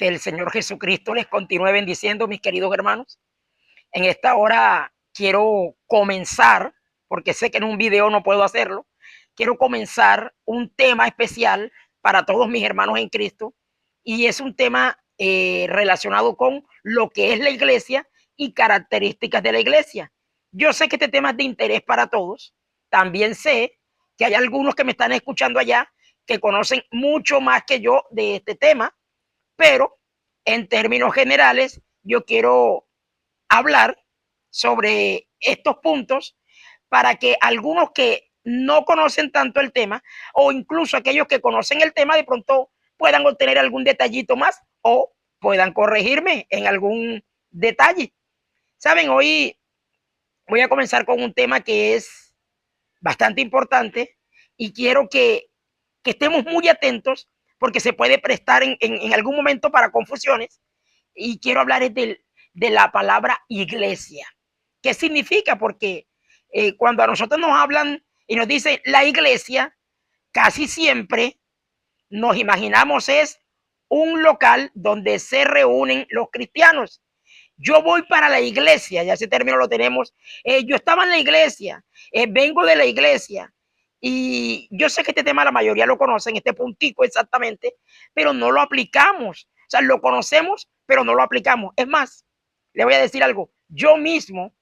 Que el Señor Jesucristo les continúe bendiciendo, mis queridos hermanos. En esta hora quiero comenzar, porque sé que en un video no puedo hacerlo, quiero comenzar un tema especial para todos mis hermanos en Cristo, y es un tema relacionado con lo que es la iglesia y características de la iglesia. Yo sé que este tema es de interés para todos. También sé que hay algunos que me están escuchando allá que conocen mucho más que yo de este tema, pero en términos generales yo quiero hablar sobre estos puntos para que algunos que no conocen tanto el tema o incluso aquellos que conocen el tema de pronto puedan obtener algún detallito más o puedan corregirme en algún detalle. Saben, hoy voy a comenzar con un tema que es bastante importante y quiero que estemos muy atentos porque se puede prestar en algún momento para confusiones, y quiero hablar de la palabra iglesia. ¿Qué significa? Porque cuando a nosotros nos hablan y nos dicen la iglesia, casi siempre nos imaginamos es un local donde se reúnen los cristianos. Yo voy para la iglesia, ya ese término lo tenemos. Yo estaba en la iglesia, vengo de la iglesia. Y yo sé que este tema la mayoría lo conocen, este puntico exactamente, pero no lo aplicamos. O sea, lo conocemos, pero no lo aplicamos. Es más, le voy a decir algo. Yo mismo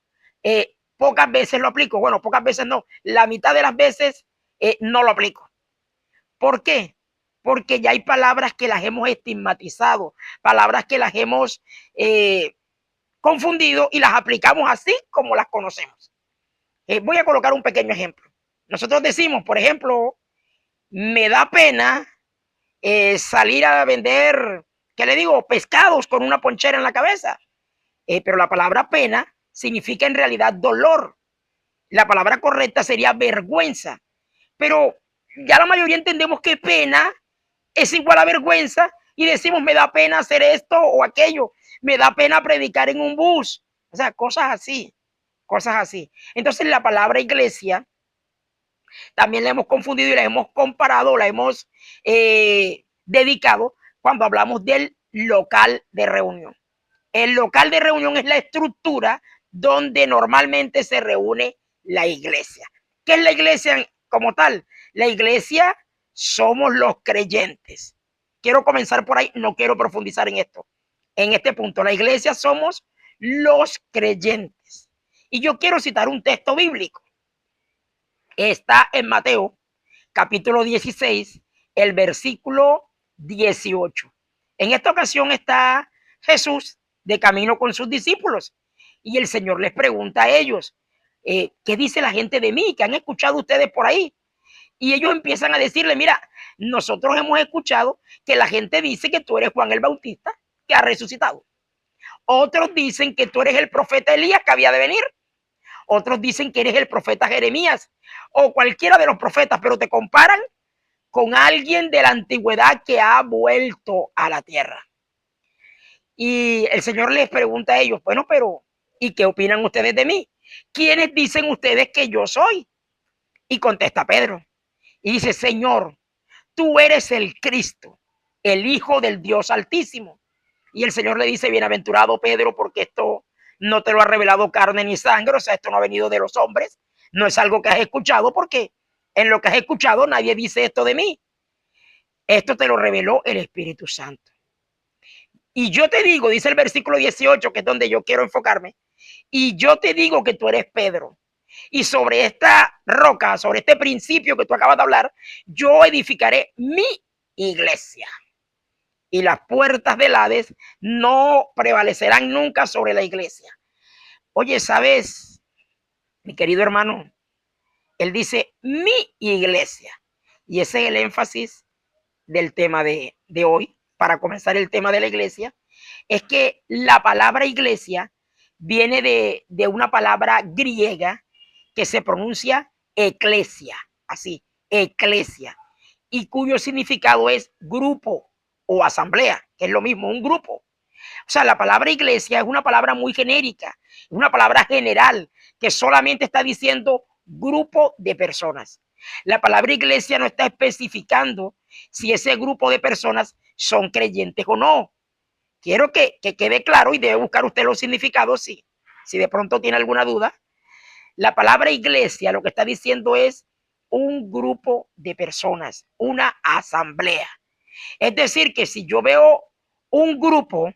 pocas veces lo aplico. Bueno, pocas veces no. La mitad de las veces no lo aplico. ¿Por qué? Porque ya hay palabras que las hemos estigmatizado, palabras que las hemos confundido y las aplicamos así como las conocemos. Voy a colocar un pequeño ejemplo. Nosotros decimos, por ejemplo, me da pena salir a vender, ¿qué le digo? Pescados con una ponchera en la cabeza. Pero la palabra pena significa en realidad dolor. La palabra correcta sería vergüenza. Pero ya la mayoría entendemos que pena es igual a vergüenza y decimos, me da pena hacer esto o aquello, me da pena predicar en un bus. O sea, cosas así, cosas así. Entonces la palabra iglesia también la hemos confundido y la hemos comparado, la hemos dedicado cuando hablamos del local de reunión. El local de reunión es la estructura donde normalmente se reúne la iglesia. ¿Qué es la iglesia como tal? La iglesia somos los creyentes. Quiero comenzar por ahí, no quiero profundizar en esto. En este punto, la iglesia somos los creyentes. Y yo quiero citar un texto bíblico. Está en Mateo, capítulo 16, el versículo 18. En esta ocasión está Jesús de camino con sus discípulos y el Señor les pregunta a ellos, ¿qué dice la gente de mí? ¿Qué han escuchado ustedes por ahí? Y ellos empiezan a decirle, mira, nosotros hemos escuchado que la gente dice que tú eres Juan el Bautista, que ha resucitado. Otros dicen que tú eres el profeta Elías que había de venir. Otros dicen que eres el profeta Jeremías o cualquiera de los profetas, pero te comparan con alguien de la antigüedad que ha vuelto a la tierra. Y el Señor les pregunta a ellos, bueno, pero ¿y qué opinan ustedes de mí? ¿Quiénes dicen ustedes que yo soy? Y contesta Pedro y dice, Señor, tú eres el Cristo, el Hijo del Dios Altísimo. Y el Señor le dice, bienaventurado Pedro, porque esto no te lo ha revelado carne ni sangre, o sea, esto no ha venido de los hombres, no es algo que has escuchado, porque en lo que has escuchado nadie dice esto de mí. Esto te lo reveló el Espíritu Santo. Y yo te digo, dice el versículo 18, que es donde yo quiero enfocarme, y yo te digo que tú eres Pedro. Y sobre esta roca, sobre este principio que tú acabas de hablar, yo edificaré mi iglesia. Y las puertas del Hades no prevalecerán nunca sobre la iglesia. Oye, ¿sabes, mi querido hermano? Él dice mi iglesia. Y ese es el énfasis del tema de hoy, para comenzar el tema de la iglesia, es que la palabra iglesia viene de una palabra griega que se pronuncia eclesia, así, eclesia, y cuyo significado es grupo o asamblea, que es lo mismo, un grupo. O sea, la palabra iglesia es una palabra muy genérica, es una palabra general que solamente está diciendo grupo de personas. La palabra iglesia no está especificando si ese grupo de personas son creyentes o no. quiero que quede claro, y debe buscar usted los significados si de pronto tiene alguna duda. La palabra iglesia lo que está diciendo es un grupo de personas, una asamblea. Es decir, que si yo veo un grupo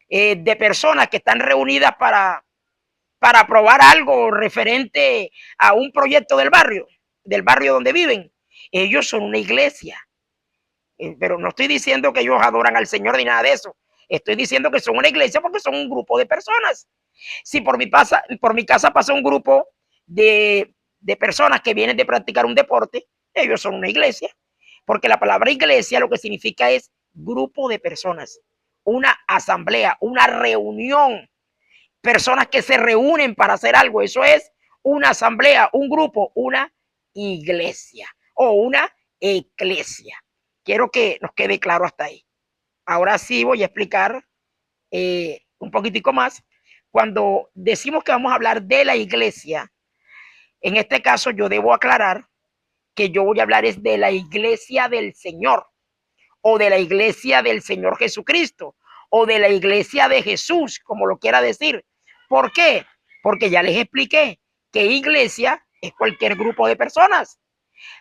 de personas que están reunidas para aprobar algo referente a un proyecto del barrio donde viven, ellos son una iglesia. Pero no estoy diciendo que ellos adoran al Señor ni nada de eso. Estoy diciendo que son una iglesia porque son un grupo de personas. Si por mi casa pasa un grupo de personas que vienen de practicar un deporte, ellos son una iglesia. Porque la palabra iglesia lo que significa es grupo de personas, una asamblea, una reunión, personas que se reúnen para hacer algo. Eso es una asamblea, un grupo, una iglesia o una eclesia. Quiero que nos quede claro hasta ahí. Ahora sí voy a explicar un poquitico más. Cuando decimos que vamos a hablar de la iglesia, en este caso yo debo aclarar que yo voy a hablar es de la iglesia del Señor, o de la iglesia del Señor Jesucristo, o de la iglesia de Jesús, como lo quiera decir. ¿Por qué? Porque ya les expliqué que iglesia es cualquier grupo de personas,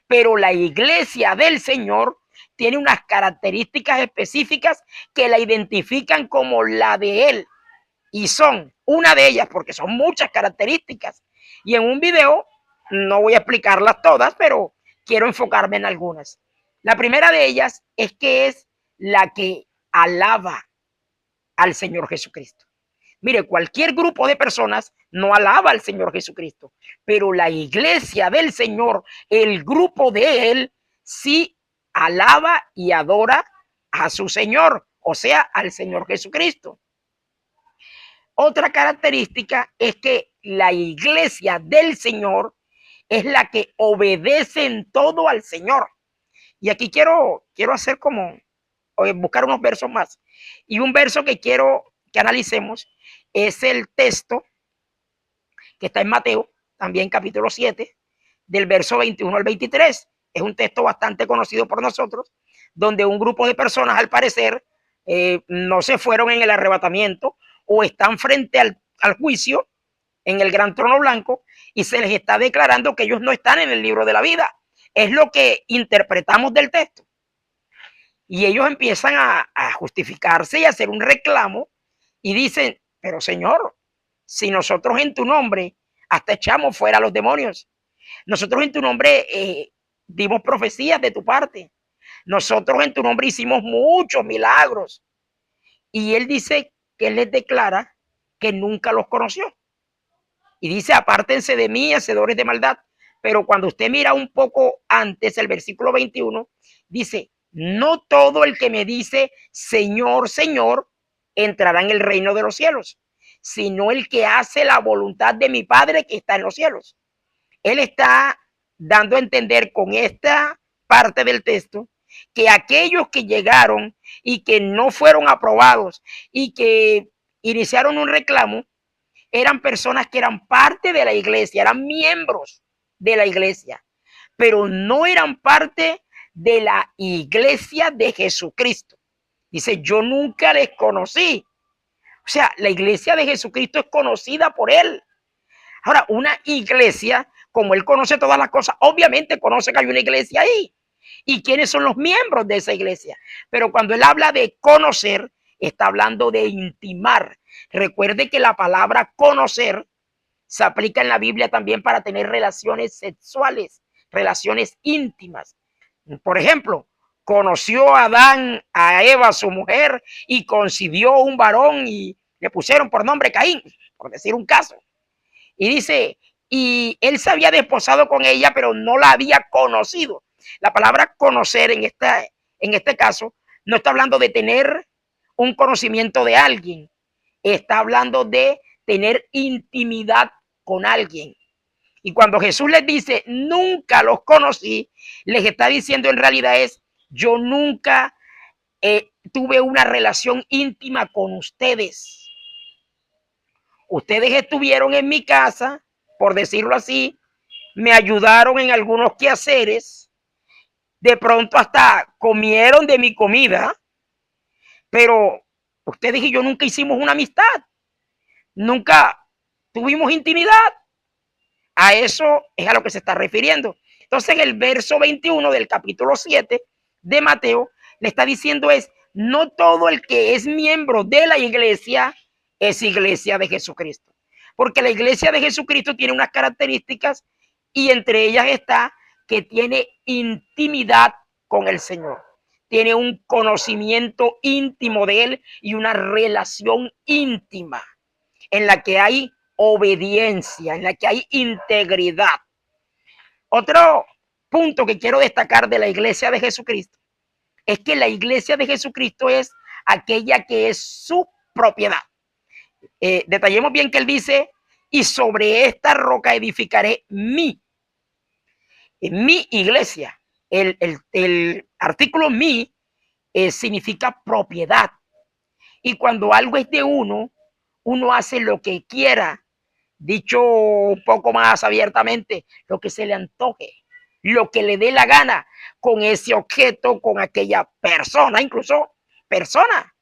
pero la iglesia del Señor tiene unas características específicas que la identifican como la de Él. Y son una de ellas, porque son muchas características. Y en un video no voy a explicarlas todas, pero quiero enfocarme en algunas. La primera de ellas es que es la que alaba al Señor Jesucristo. Mire, cualquier grupo de personas no alaba al Señor Jesucristo, pero la iglesia del Señor, el grupo de Él, sí alaba y adora a su Señor, o sea, al Señor Jesucristo. Otra característica es que la iglesia del Señor es la que obedece en todo al Señor. Y aquí quiero hacer como buscar unos versos más. Y un verso que quiero que analicemos es el texto que está en Mateo, también capítulo 7, del verso 21 al 23. Es un texto bastante conocido por nosotros, donde un grupo de personas, al parecer, no se fueron en el arrebatamiento o están frente al juicio en el gran trono blanco y se les está declarando que ellos no están en el libro de la vida. Es lo que interpretamos del texto. Y ellos empiezan a justificarse y a hacer un reclamo y dicen, pero Señor, si nosotros en tu nombre hasta echamos fuera a los demonios, nosotros en tu nombre dimos profecías de tu parte, nosotros en tu nombre hicimos muchos milagros. Y él dice que él les declara que nunca los conoció. Y dice, apártense de mí, hacedores de maldad. Pero cuando usted mira un poco antes, el versículo 21, dice, no todo el que me dice, Señor, Señor, entrará en el reino de los cielos, sino el que hace la voluntad de mi Padre que está en los cielos. Él está dando a entender con esta parte del texto que aquellos que llegaron y que no fueron aprobados y que iniciaron un reclamo, eran personas que eran parte de la iglesia, eran miembros de la iglesia, pero no eran parte de la iglesia de Jesucristo. Dice, yo nunca les conocí. O sea, la iglesia de Jesucristo es conocida por él. Ahora, una iglesia, como él conoce todas las cosas, obviamente conoce que hay una iglesia ahí. ¿Y quiénes son los miembros de esa iglesia? Pero cuando él habla de conocer, está hablando de intimar. Recuerde que la palabra conocer se aplica en la Biblia también para tener relaciones sexuales, relaciones íntimas. Por ejemplo, conoció a Adán, a Eva, su mujer, y concibió un varón y le pusieron por nombre Caín, por decir un caso. Y dice, y él se había desposado con ella, pero no la había conocido. La palabra conocer en este caso no está hablando de tener un conocimiento de alguien, está hablando de tener intimidad con alguien. Y cuando Jesús les dice, nunca los conocí, les está diciendo en realidad es, yo nunca tuve una relación íntima con ustedes. Ustedes estuvieron en mi casa, por decirlo así, me ayudaron en algunos quehaceres, de pronto hasta comieron de mi comida, pero Ustedes y yo nunca hicimos una amistad, nunca tuvimos intimidad. A eso es a lo que se está refiriendo. Entonces, en el verso 21 del capítulo 7 de Mateo, le está diciendo es, no todo el que es miembro de la iglesia es iglesia de Jesucristo. Porque la iglesia de Jesucristo tiene unas características y entre ellas está que tiene intimidad con el Señor. Tiene un conocimiento íntimo de Él y una relación íntima en la que hay obediencia, en la que hay integridad. Otro punto que quiero destacar de la iglesia de Jesucristo es que la iglesia de Jesucristo es aquella que es su propiedad. Detallemos bien que él dice, y sobre esta roca edificaré mi iglesia. El artículo mi significa propiedad. Y cuando algo es de uno, uno hace lo que quiera. Dicho un poco más abiertamente, lo que se le antoje, lo que le dé la gana con ese objeto, con aquella persona, incluso persona,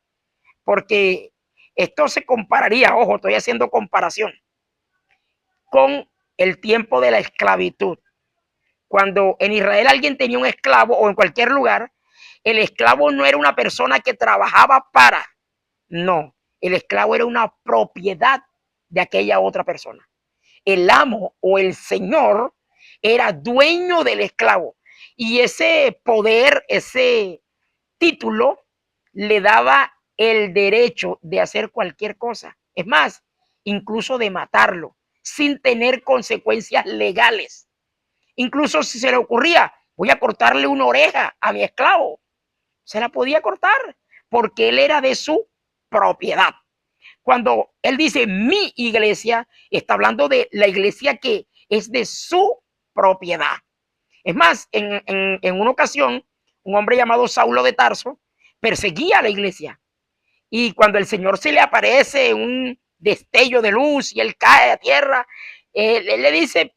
porque esto se compararía, ojo, estoy haciendo comparación, con el tiempo de la esclavitud. Cuando en Israel alguien tenía un esclavo o en cualquier lugar, el esclavo no era una persona que trabajaba para, no, el esclavo era una propiedad de aquella otra persona. El amo o el señor era dueño del esclavo y ese poder, ese título le daba el derecho de hacer cualquier cosa. Es más, incluso de matarlo sin tener consecuencias legales. Incluso si se le ocurría, voy a cortarle una oreja a mi esclavo, se la podía cortar porque él era de su propiedad. Cuando él dice mi iglesia, está hablando de la iglesia que es de su propiedad. Es más, en una ocasión, un hombre llamado Saulo de Tarso perseguía a la iglesia. Y cuando el Señor se le aparece un destello de luz y él cae a tierra, él le dice,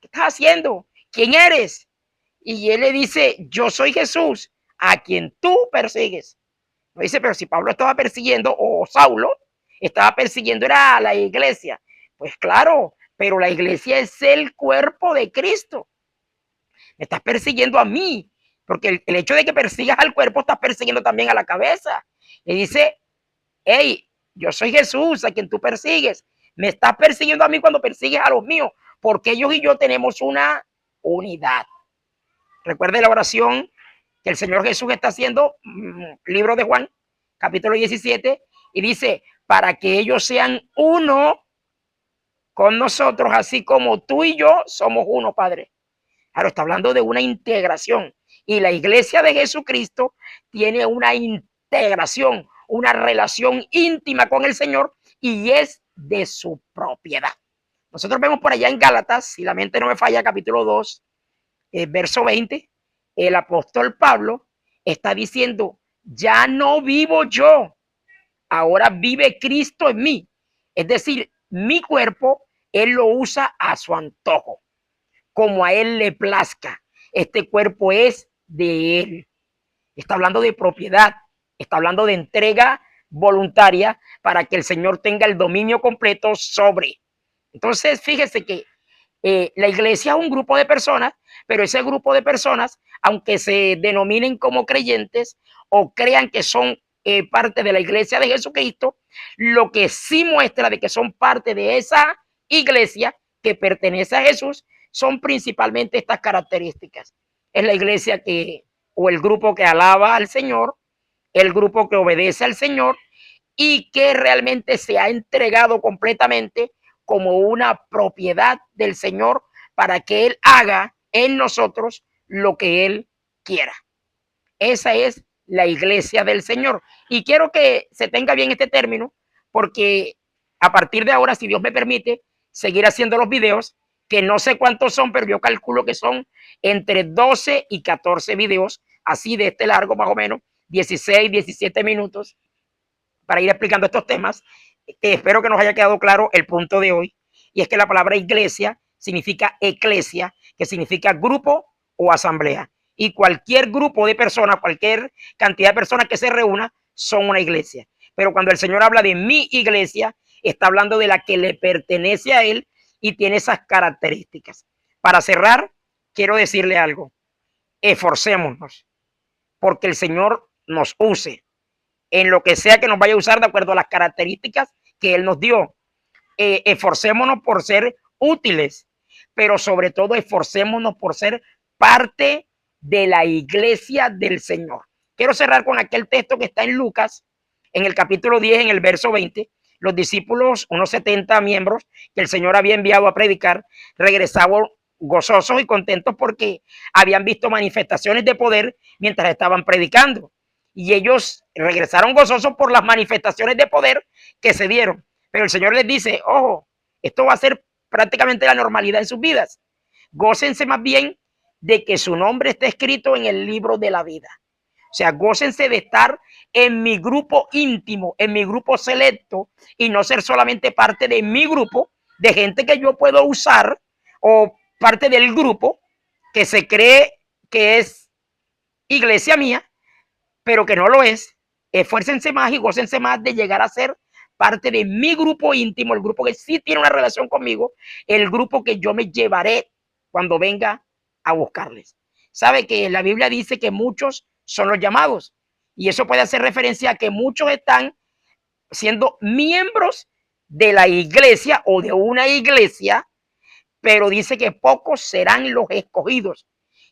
¿qué estás haciendo? ¿Quién eres? Y él le dice, yo soy Jesús, a quien tú persigues. No dice, pero si Pablo estaba persiguiendo, o Saulo estaba persiguiendo, era a la iglesia. Pues claro, pero la iglesia es el cuerpo de Cristo. Me estás persiguiendo a mí, porque el hecho de que persigas al cuerpo, estás persiguiendo también a la cabeza. Le dice, hey, yo soy Jesús, a quien tú persigues. Me estás persiguiendo a mí cuando persigues a los míos, porque ellos y yo tenemos una unidad. Recuerde la oración que el Señor Jesús está haciendo, libro de Juan, capítulo 17, y dice, para que ellos sean uno con nosotros, así como tú y yo somos uno, Padre. Claro, está hablando de una integración. Y la iglesia de Jesucristo tiene una integración, una relación íntima con el Señor y es de su propiedad. Nosotros vemos por allá en Gálatas, si la mente no me falla, capítulo 2, verso 20, el apóstol Pablo está diciendo, ya no vivo yo, ahora vive Cristo en mí. Es decir, mi cuerpo, él lo usa a su antojo, como a él le plazca. Este cuerpo es de él. Está hablando de propiedad, está hablando de entrega voluntaria para que el Señor tenga el dominio completo sobre. Entonces, fíjese que la iglesia es un grupo de personas, pero ese grupo de personas, aunque se denominen como creyentes o crean que son parte de la iglesia de Jesucristo, lo que sí muestra de que son parte de esa iglesia que pertenece a Jesús son principalmente estas características. Es la iglesia que, o el grupo que alaba al Señor, el grupo que obedece al Señor y que realmente se ha entregado completamente como una propiedad del Señor para que Él haga en nosotros lo que Él quiera. Esa es la iglesia del Señor. Y quiero que se tenga bien este término, porque a partir de ahora, si Dios me permite, seguir haciendo los videos, que no sé cuántos son, pero yo calculo que son entre 12 y 14 videos, así de este largo más o menos, 16, 17 minutos, para ir explicando estos temas. Espero que nos haya quedado claro el punto de hoy, y es que la palabra iglesia significa eclesia, que significa grupo o asamblea. Y cualquier grupo de personas, cualquier cantidad de personas que se reúna, son una iglesia. Pero cuando el Señor habla de mi iglesia, está hablando de la que le pertenece a Él y tiene esas características. Para cerrar, quiero decirle algo. Esforcémonos porque el Señor nos use en lo que sea que nos vaya a usar de acuerdo a las características que Él nos dio. Esforcémonos por ser útiles, pero sobre todo esforcémonos por ser parte de la iglesia del Señor. Quiero cerrar con aquel texto que está en Lucas, en el capítulo 10, en el verso 20. Los discípulos, unos 70 miembros que el Señor había enviado a predicar, regresaban gozosos y contentos porque habían visto manifestaciones de poder mientras estaban predicando. Y ellos regresaron gozosos por las manifestaciones de poder que se dieron. Pero el Señor les dice, ojo, esto va a ser prácticamente la normalidad en sus vidas. Gócense más bien de que su nombre esté escrito en el libro de la vida. O sea, gócense de estar en mi grupo íntimo, en mi grupo selecto, y no ser solamente parte de mi grupo, de gente que yo puedo usar, o parte del grupo que se cree que es iglesia mía, pero que no lo es. Esfuércense más y gócense más de llegar a ser parte de mi grupo íntimo, el grupo que sí tiene una relación conmigo, el grupo que yo me llevaré cuando venga a buscarles. Sabe que la Biblia dice que muchos son los llamados, y eso puede hacer referencia a que muchos están siendo miembros de la iglesia o de una iglesia, pero dice que pocos serán los escogidos.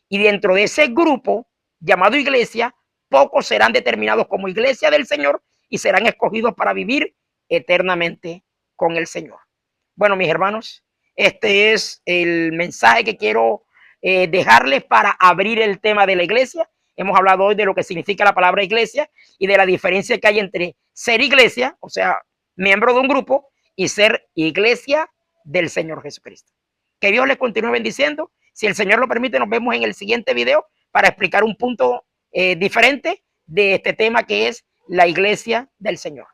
Y dentro de ese grupo llamado iglesia, pocos serán determinados como iglesia del Señor y serán escogidos para vivir eternamente con el Señor. Bueno, mis hermanos, este es el mensaje que quiero dejarles para abrir el tema de la iglesia. Hemos hablado hoy de lo que significa la palabra iglesia y de la diferencia que hay entre ser iglesia, o sea, miembro de un grupo, y ser iglesia del Señor Jesucristo. Que Dios les continúe bendiciendo. Si el Señor lo permite, nos vemos en el siguiente video para explicar un punto diferente de este tema que es la iglesia del Señor.